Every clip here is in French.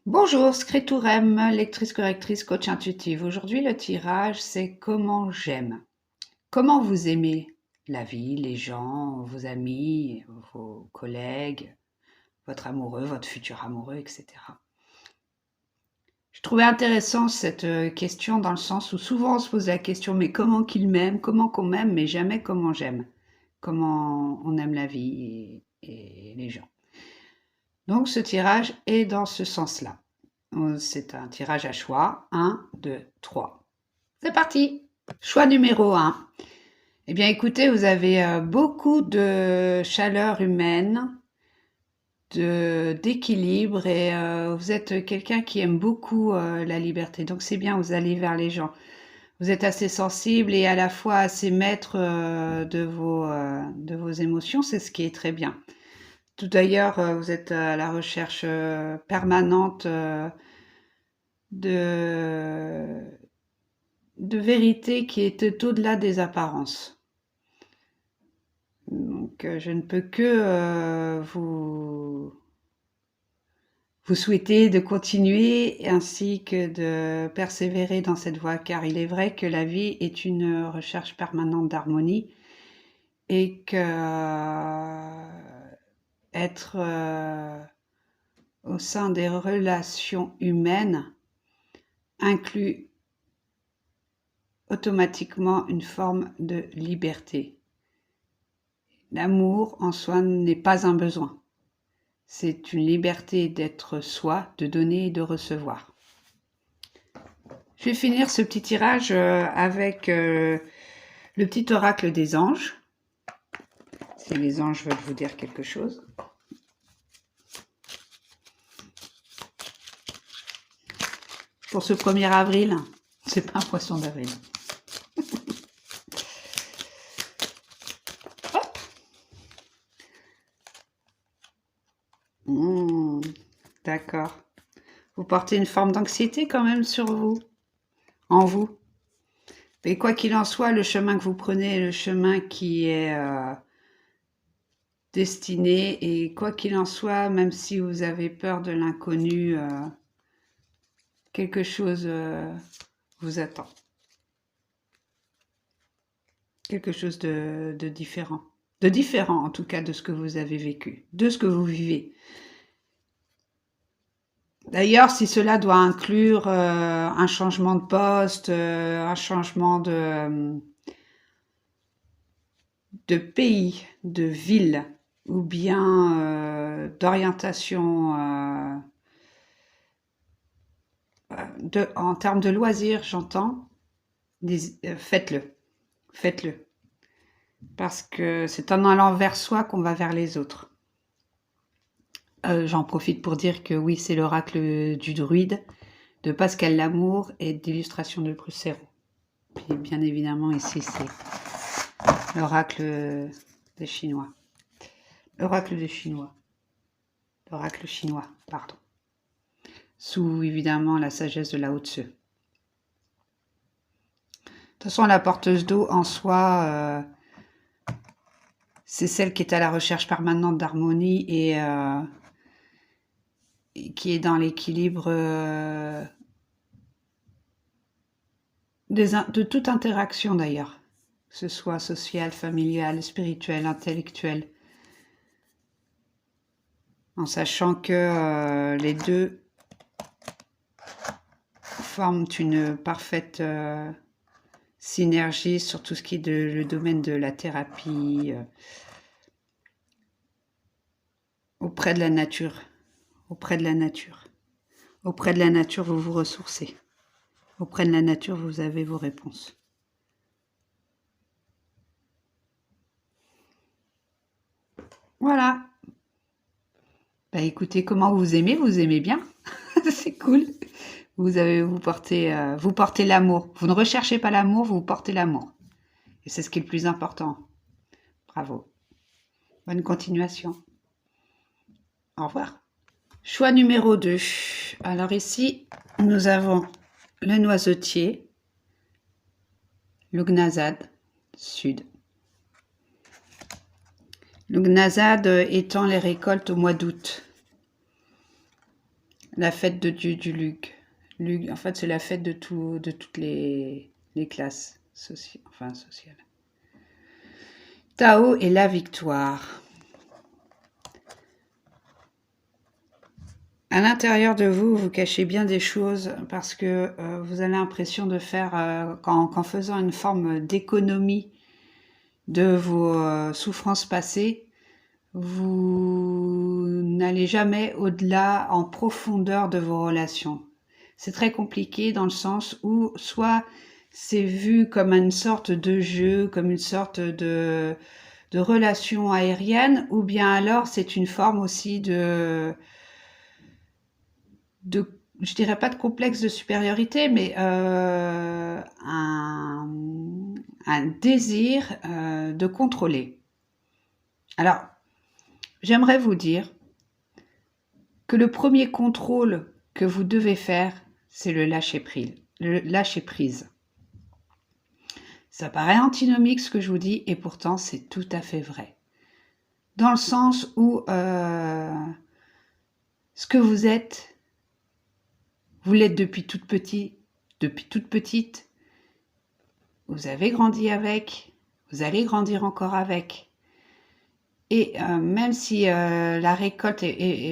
Bonjour, Scritourem, lectrice correctrice, coach intuitive. Aujourd'hui, le tirage, c'est comment j'aime. Comment vous aimez la vie, les gens, vos amis, vos collègues, votre amoureux, votre futur amoureux, etc. Je trouvais intéressant cette question dans le sens où souvent on se pose la question, mais comment qu'il m'aime, comment qu'on m'aime, mais jamais comment j'aime, comment on aime la vie et les gens. Donc ce tirage est dans ce sens-là. C'est un tirage à choix. 1, 2, 3. C'est parti. Choix numéro 1. Eh bien, écoutez, vous avez beaucoup de chaleur humaine, d'équilibre et vous êtes quelqu'un qui aime beaucoup la liberté. Donc, c'est bien, vous allez vers les gens. Vous êtes assez sensible et à la fois assez maître de vos émotions. C'est ce qui est très bien. Tout d'ailleurs, vous êtes à la recherche permanente de, de vérité qui est au-delà des apparences. Donc, je ne peux que vous souhaiter de continuer ainsi que de persévérer dans cette voie, car il est vrai que la vie est une recherche permanente d'harmonie et que être au sein des relations humaines inclut automatiquement une forme de liberté. L'amour en soi n'est pas un besoin. C'est une liberté d'être soi, de donner et de recevoir. Je vais finir ce petit tirage avec le petit oracle des anges. Si les anges veulent vous dire quelque chose. Pour ce 1er avril, c'est pas un poisson d'avril. D'accord. Vous portez une forme d'anxiété quand même sur vous, en vous. Mais quoi qu'il en soit, le chemin que vous prenez est le chemin qui est destiné. Et quoi qu'il en soit, même si vous avez peur de l'inconnu, quelque chose vous attend. Quelque chose de différent. De différent en tout cas de ce que vous avez vécu, de ce que vous vivez. D'ailleurs, si cela doit inclure un changement de poste, un changement de pays, de ville, ou bien d'orientation en termes de loisirs, j'entends, faites-le, faites-le. Parce que c'est en allant vers soi qu'on va vers les autres. J'en profite pour dire que oui, c'est l'oracle du druide, de Pascal Lamour et d'illustration de Brucero. Puis bien évidemment, ici, c'est l'oracle des Chinois. L'oracle des Chinois. L'oracle chinois, pardon. Sous, évidemment, la sagesse de Lao Tzu. De toute façon, la porteuse d'eau, en soi, c'est celle qui est à la recherche permanente d'harmonie et qui est dans l'équilibre de toute interaction, d'ailleurs. Que ce soit sociale, familiale, spirituelle, intellectuelle. En sachant que les deux forment une parfaite synergie sur tout ce qui est le domaine de la thérapie auprès de la nature. Auprès de la nature. Auprès de la nature, vous vous ressourcez. Auprès de la nature, vous avez vos réponses. Voilà. Bah écoutez, comment vous aimez bien. C'est cool. Vous portez l'amour. Vous ne recherchez pas l'amour, vous portez l'amour. Et c'est ce qui est le plus important. Bravo. Bonne continuation. Au revoir. Choix numéro 2. Alors ici, nous avons le noisetier, l'Ugnazad sud. L'Ugnazad étant les récoltes au mois d'août. La fête du Lug. Lug, en fait, c'est la fête de toutes les classes sociales. Tao et la victoire. À l'intérieur de vous, vous cachez bien des choses parce que vous avez l'impression de faire, qu'en faisant une forme d'économie de vos souffrances passées, vous n'allez jamais au-delà en profondeur de vos relations. C'est très compliqué dans le sens où soit c'est vu comme une sorte de jeu, comme une sorte de relation aérienne, ou bien alors c'est une forme aussi je dirais pas de complexe de supériorité, mais un désir de contrôler. Alors, j'aimerais vous dire que le premier contrôle que vous devez faire, c'est le lâcher prise. Le lâcher prise. Ça paraît antinomique ce que je vous dis, et pourtant c'est tout à fait vrai. Dans le sens où ce que vous êtes, vous l'êtes depuis toute petite, vous avez grandi avec, vous allez grandir encore avec. Et même si la récolte,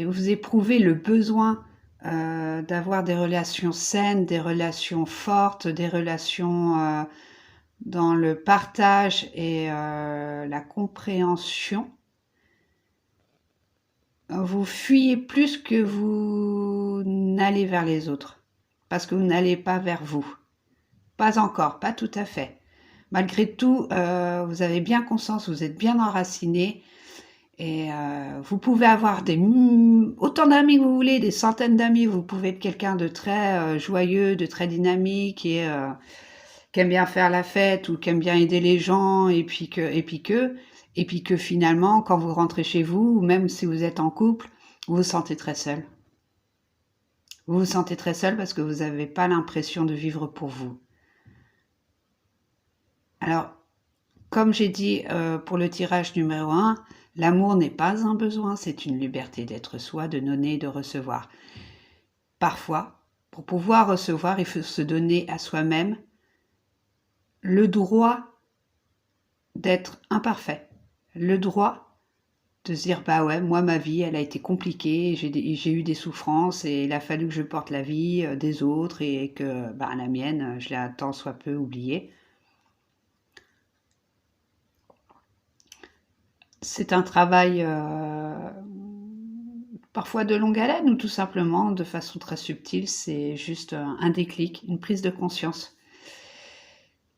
vous éprouvez le besoin d'avoir des relations saines, des relations fortes, des relations dans le partage et la compréhension, vous fuyez plus que vous n'allez vers les autres, parce que vous n'allez pas vers vous. Pas encore, pas tout à fait. Malgré tout, vous avez bien conscience, vous êtes bien enraciné, et vous pouvez avoir autant d'amis que vous voulez, des centaines d'amis. Vous pouvez être quelqu'un de très joyeux, de très dynamique, et qui aime bien faire la fête ou qui aime bien aider les gens, et puis que finalement, quand vous rentrez chez vous, ou même si vous êtes en couple, vous vous sentez très seul. Vous vous sentez très seul parce que vous n'avez pas l'impression de vivre pour vous. Alors, comme j'ai dit pour le tirage numéro 1, l'amour n'est pas un besoin, c'est une liberté d'être soi, de donner et de recevoir. Parfois, pour pouvoir recevoir, il faut se donner à soi-même le droit d'être imparfait, le droit de se dire bah ouais, moi ma vie elle a été compliquée, j'ai eu des souffrances et il a fallu que je porte la vie des autres et que bah, la mienne je l'ai tant soit peu oubliée. C'est un travail parfois de longue haleine ou tout simplement de façon très subtile, c'est juste un déclic, une prise de conscience.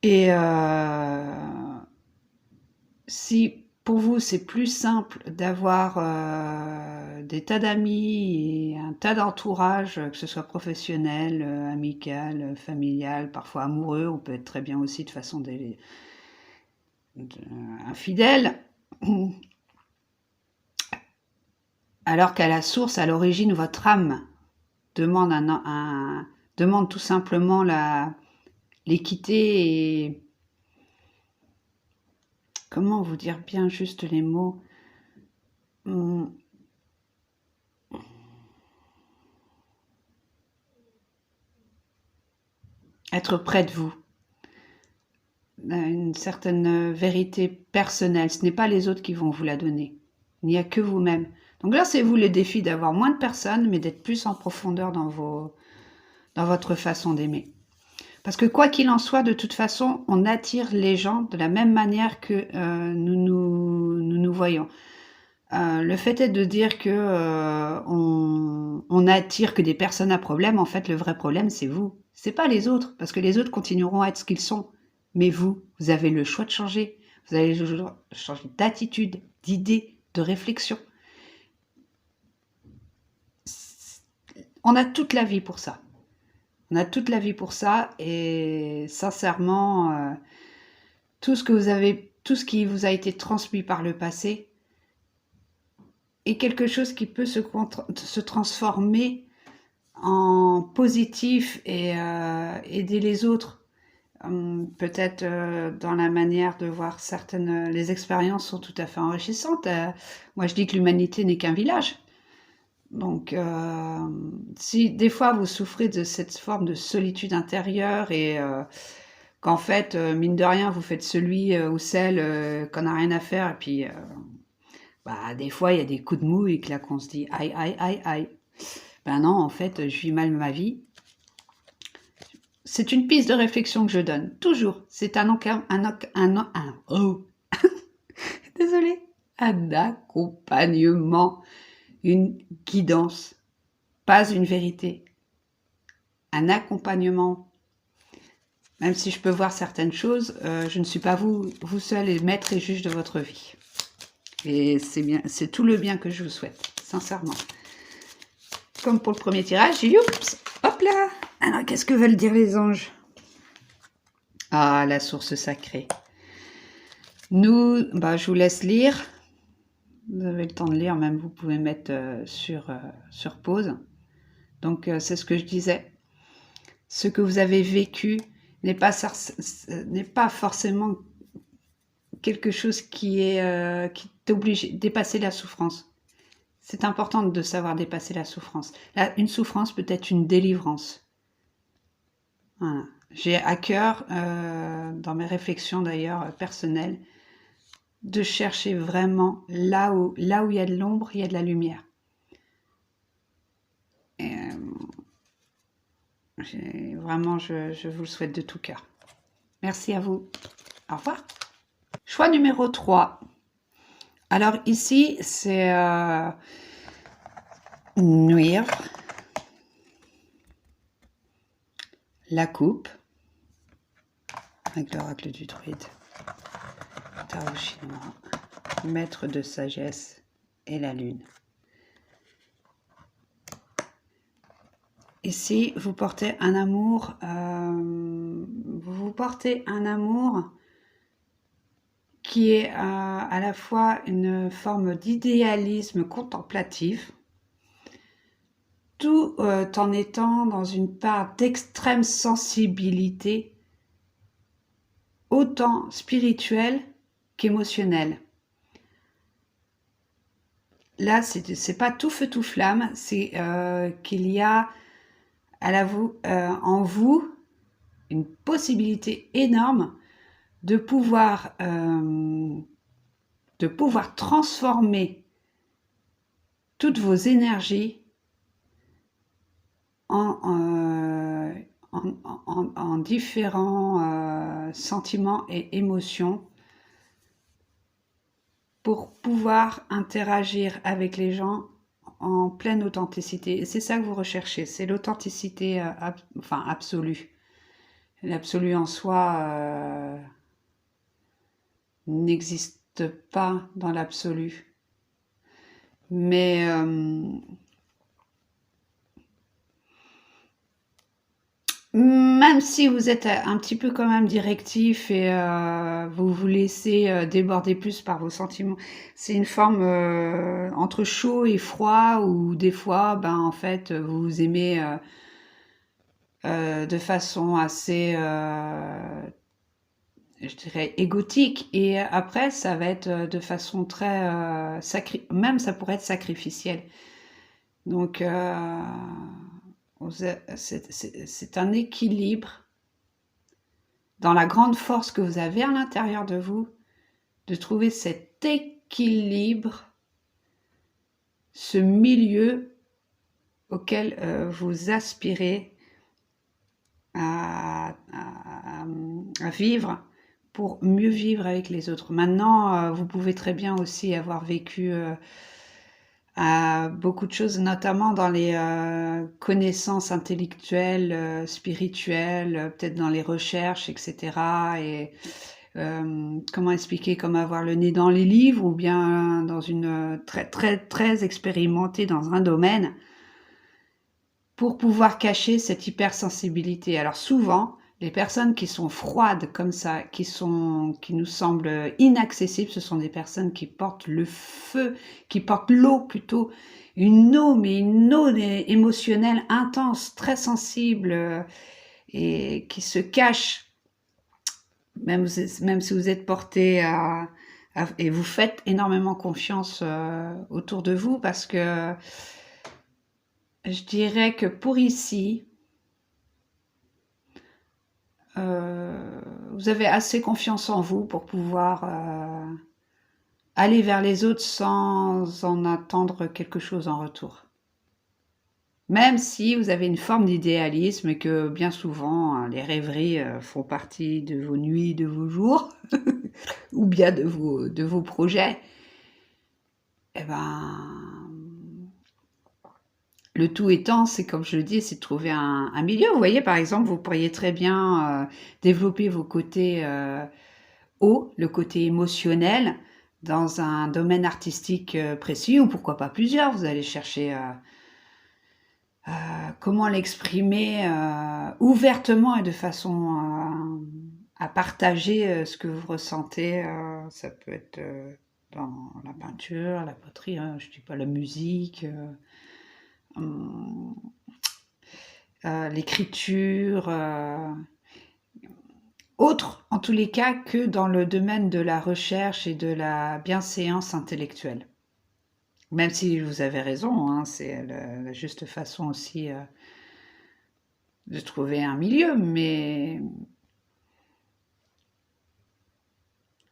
Et si pour vous c'est plus simple d'avoir des tas d'amis et un tas d'entourage, que ce soit professionnel, amical, familial, parfois amoureux, on peut être très bien aussi de façon infidèle, alors qu'à la source, à l'origine, votre âme demande, demande tout simplement l'équité et comment vous dire bien juste les mots, être près de vous, une certaine vérité personnelle. Ce n'est pas les autres qui vont vous la donner. Il n'y a que vous-même. Donc là, c'est vous le défi d'avoir moins de personnes, mais d'être plus en profondeur dans votre façon d'aimer. Parce que quoi qu'il en soit, de toute façon, on attire les gens de la même manière que nous voyons. Le fait est de dire que on attire que des personnes à problème. En fait, le vrai problème, c'est vous. C'est pas les autres, parce que les autres continueront à être ce qu'ils sont. Mais vous avez le choix de changer. Vous avez le choix de changer d'attitude, d'idée, de réflexion. On a toute la vie pour ça. On a toute la vie pour ça et sincèrement, tout ce qui vous a été transmis par le passé est quelque chose qui peut se transformer en positif et aider les autres. Peut-être dans la manière de voir les expériences sont tout à fait enrichissantes. Moi, je dis que l'humanité n'est qu'un village. Donc, si des fois vous souffrez de cette forme de solitude intérieure et qu'en fait, mine de rien, vous faites celui ou celle qu'on n'a rien à faire, et puis bah, des fois, il y a des coups de mou et que là, qu'on se dit aïe, aïe, aïe, aïe. Ben non, en fait, je vis mal ma vie. C'est une piste de réflexion que je donne, toujours. C'est oh, désolé, un accompagnement, une guidance, pas une vérité. Un accompagnement. Même si je peux voir certaines choses, je ne suis pas vous seul et maître et juge de votre vie. Et c'est bien, c'est tout le bien que je vous souhaite, sincèrement. Comme pour le premier tirage, youps, hop là. Alors, qu'est-ce que veulent dire les anges? Ah, la source sacrée. Nous, bah, je vous laisse lire. Vous avez le temps de lire, même vous pouvez mettre sur pause. Donc, c'est ce que je disais. Ce que vous avez vécu n'est pas forcément quelque chose qui t'oblige à dépasser la souffrance. C'est important de savoir dépasser la souffrance. Là, une souffrance peut être une délivrance. Voilà. J'ai à cœur, dans mes réflexions d'ailleurs personnelles, de chercher vraiment là où il y a de l'ombre, il y a de la lumière. Et, vraiment, je vous le souhaite de tout cœur. Merci à vous. Au revoir. Choix numéro 3. Alors ici, c'est nuire, la coupe, avec l'oracle du druide, tarot chinois, maître de sagesse et la lune. Ici, vous portez un amour, qui est à la fois une forme d'idéalisme contemplatif, tout en étant dans une part d'extrême sensibilité, autant spirituelle qu'émotionnelle. Là, c'est pas tout feu tout flamme, c'est qu'il y a en vous une possibilité énorme de pouvoir transformer toutes vos énergies en différents sentiments et émotions pour pouvoir interagir avec les gens en pleine authenticité. Et c'est ça que vous recherchez, c'est l'authenticité absolue. L'absolu en soi n'existe pas dans l'absolu. Mais même si vous êtes un petit peu quand même directif et vous vous laissez déborder plus par vos sentiments, c'est une forme entre chaud et froid où des fois, ben en fait, vous vous aimez de façon assez, je dirais, égotique, et après, ça va être de façon très même ça pourrait être sacrificiel. Donc, c'est un équilibre dans la grande force que vous avez à l'intérieur de vous, de trouver cet équilibre, ce milieu auquel vous aspirez à vivre pour mieux vivre avec les autres. Maintenant, vous pouvez très bien aussi avoir vécu beaucoup de choses, notamment dans les connaissances intellectuelles, spirituelles, peut-être dans les recherches, etc. Et comment expliquer, comment avoir le nez dans les livres, ou bien dans une très très très expérimentée dans un domaine, pour pouvoir cacher cette hypersensibilité. Alors souvent, les personnes qui sont froides comme ça, qui nous semblent inaccessibles, ce sont des personnes qui portent le feu, qui portent l'eau plutôt, une eau émotionnelle intense, très sensible, et qui se cache, même si vous êtes porté et vous faites énormément confiance autour de vous, parce que je dirais que pour ici, vous avez assez confiance en vous pour pouvoir aller vers les autres sans en attendre quelque chose en retour. Même si vous avez une forme d'idéalisme et que bien souvent, hein, les rêveries font partie de vos nuits, de vos jours, ou bien de vos projets, eh ben, le tout étant, c'est comme je le dis, c'est de trouver un milieu. Vous voyez, par exemple, vous pourriez très bien développer vos côtés hauts, le côté émotionnel, dans un domaine artistique précis, ou pourquoi pas plusieurs. Vous allez chercher comment l'exprimer ouvertement et de façon à partager ce que vous ressentez. Ça peut être dans la peinture, la poterie, hein, je dis pas la musique, hum, l'écriture, autre en tous les cas que dans le domaine de la recherche et de la bienséance intellectuelle. Même si vous avez raison, hein, c'est la juste façon aussi de trouver un milieu, mais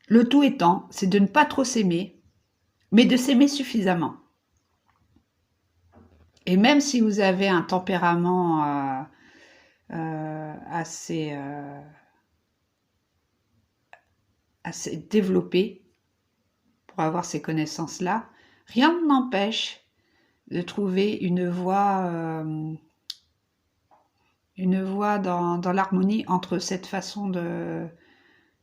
le tout étant, c'est de ne pas trop s'aimer, mais de s'aimer suffisamment. Et même si vous avez un tempérament assez développé pour avoir ces connaissances-là, rien n'empêche de trouver une voie dans l'harmonie entre cette façon de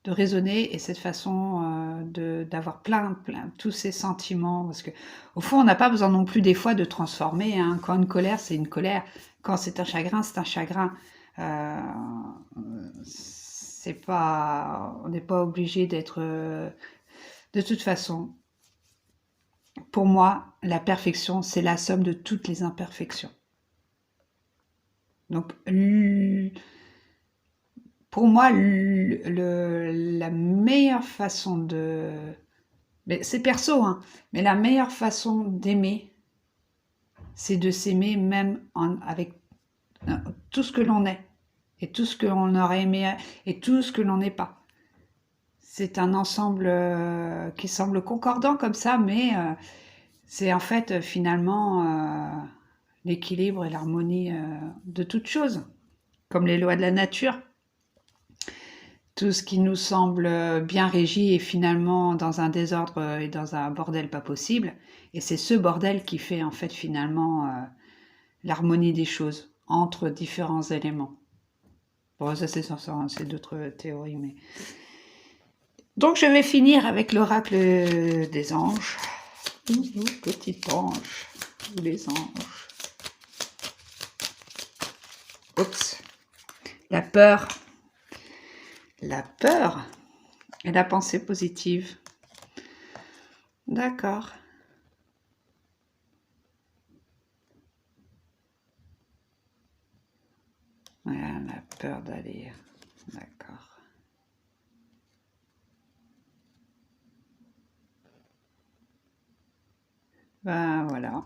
raisonner et cette façon d'avoir plein, tous ces sentiments. Parce que, au fond, on n'a pas besoin non plus des fois de transformer. Hein. Quand une colère, c'est une colère. Quand c'est un chagrin, c'est un chagrin. C'est pas, on n'est pas obligé d'être. De toute façon, pour moi, la perfection, c'est la somme de toutes les imperfections. Donc, pour moi, la meilleure façon de... Mais c'est perso, hein, mais la meilleure façon d'aimer, c'est de s'aimer même avec tout ce que l'on est, et tout ce que l'on aurait aimé, et tout ce que l'on n'est pas. C'est un ensemble qui semble concordant comme ça, mais c'est en fait finalement l'équilibre et l'harmonie de toute chose, comme les lois de la nature. Tout ce qui nous semble bien régi est finalement dans un désordre et dans un bordel pas possible. Et c'est ce bordel qui fait en fait finalement l'harmonie des choses entre différents éléments. Bon, ça c'est d'autres théories, mais... Donc je vais finir avec l'oracle des anges. Petit ange, ou les anges. Oups. La peur et la pensée positive. D'accord. Voilà, la peur d'aller. D'accord. Ben voilà.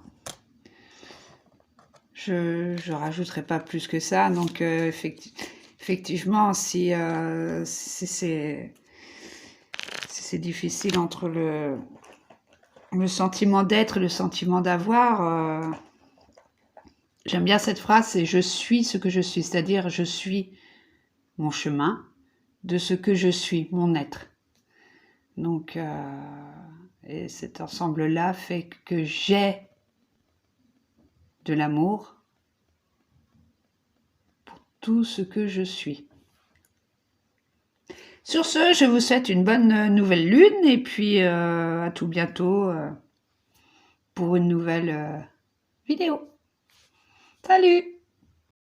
Je rajouterai pas plus que ça. Donc effectivement, si c'est difficile entre le sentiment d'être et le sentiment d'avoir, j'aime bien cette phrase, c'est « je suis ce que je suis », c'est-à-dire je suis mon chemin de ce que je suis, mon être. Donc, et cet ensemble-là fait que j'ai de l'amour pour tout ce que je suis. Sur ce, je vous souhaite une bonne nouvelle lune et puis à tout bientôt pour une nouvelle vidéo. Salut!